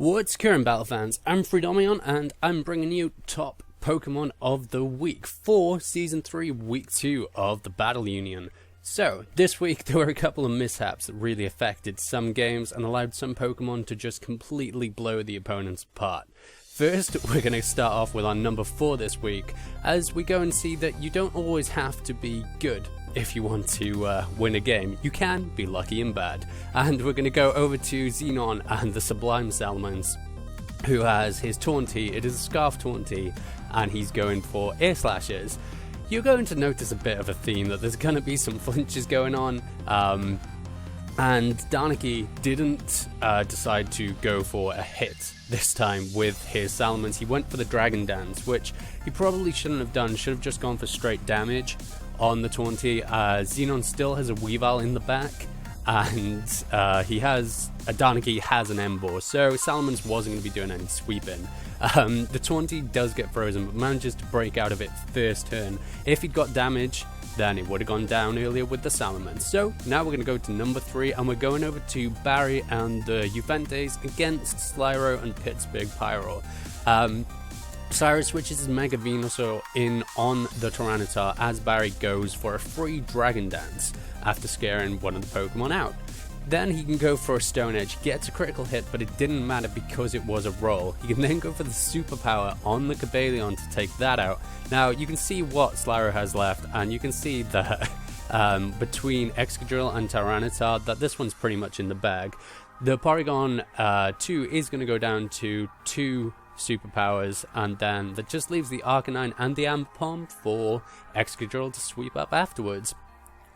What's current Battle fans? I'm Freedomeon and I'm bringing you top Pokemon of the week for Season 3, Week 2 of the Battle Union. So, this week there were a couple of mishaps that really affected some games and allowed some Pokemon to just completely blow the opponents apart. First, we're going to start off with our number 4 this week, as we go and see that you don't always have to be good if you want to win a game. You can be lucky and bad. And we're going to go over to Xenon and the Sublime Salamence, who has his Taunty. It is a Scarf Taunty, and he's going for Air Slashes. You're going to notice a bit of a theme that there's going to be some flinches going on, and Darnaki didn't decide to go for a hit this time with his Salamence. He went for the Dragon Dance, which he probably shouldn't have done. Should have just gone for straight damage on the Taunty. Xenon still has a Weavile in the back, and Darnaki has an Emboar, so Salamence wasn't going to be doing any sweeping. The Taunty does get frozen, but manages to break out of it first turn. If he'd got damage, then it would have gone down earlier with the Salamence. So now we're going to go to number 3, and we're going over to Barry and the Uventes against Slyro and Pittsburgh Pyro. Slyro switches his Mega Venusaur in on the Tyranitar as Barry goes for a free Dragon Dance after scaring one of the Pokemon out. Then he can go for a Stone Edge, gets a critical hit, but it didn't matter because it was a roll. He can then go for the Superpower on the Cobalion to take that out. Now, you can see what Slyro has left, and you can see that between Excadrill and Tyranitar, that this one's pretty much in the bag. The Porygon 2 is going to go down to 2 Superpowers, and then that just leaves the Arcanine and the Ambipom for Excadrill to sweep up afterwards.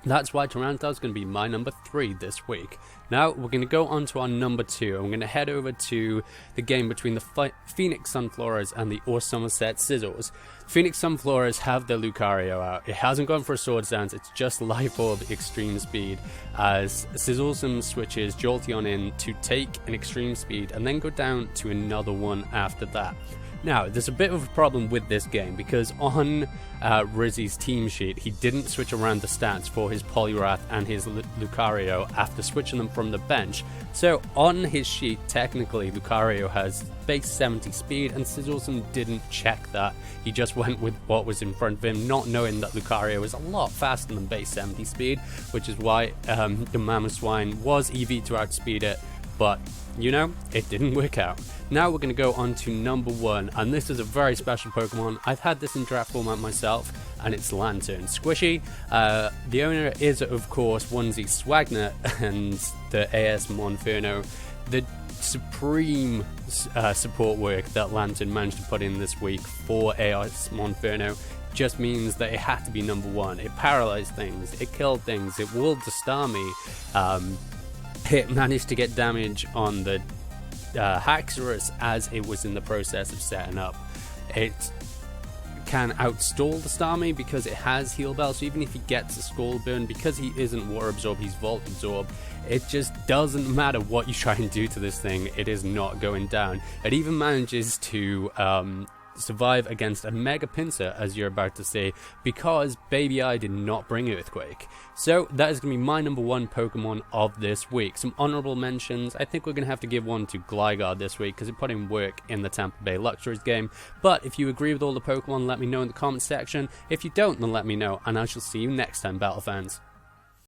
That's why Tyranitar is going to be my number 3 this week. Now we're going to go on to our number 2. I'm going to head over to the game between the Phoenix Sunfloras and the Somerset Sizzles. Phoenix Sunfloras have their Lucario out. It hasn't gone for a Swords Dance, it's just Life Orb Extreme Speed, as Sizzlesome switches Jolteon in to take an Extreme Speed and then go down to another one after that. Now, there's a bit of a problem with this game because on Rizzy's team sheet, he didn't switch around the stats for his Poliwrath and his Lucario after switching them from the bench. So on his sheet, technically, Lucario has base 70 speed, and Sizzlesome didn't check that. He just went with what was in front of him, not knowing that Lucario is a lot faster than base 70 speed, which is why the Mamoswine was EV to outspeed it. But, you know, it didn't work out. Now we're going to go on to number 1, and this is a very special Pokemon. I've had this in draft format myself, and it's Lantern. Squishy. The owner is, of course, Onesie Swagnet and the AS Monferno. The supreme support work that Lantern managed to put in this week for AS Monferno just means that it had to be number 1. It paralyzed things, it killed things, it walled the Starmie. It managed to get damage on the Haxorus as it was in the process of setting up. It can outstall the Starmie because it has Heal Bell, so even if he gets a Scald Burn, because he isn't Water Absorb, he's Volt Absorb, it just doesn't matter what you try and do to this thing, it is not going down. It even manages to survive against a Mega Pinsir, as you're about to see, because Baby I did not bring Earthquake. So that is going to be my number 1 Pokemon of this week. Some honorable mentions. I think we're going to have to give one to Gligar this week because it put in work in the Tampa Bay Luxuries game. But if you agree with all the Pokemon, let me know in the comment section. If you don't, then let me know, and I shall see you next time, Battle fans.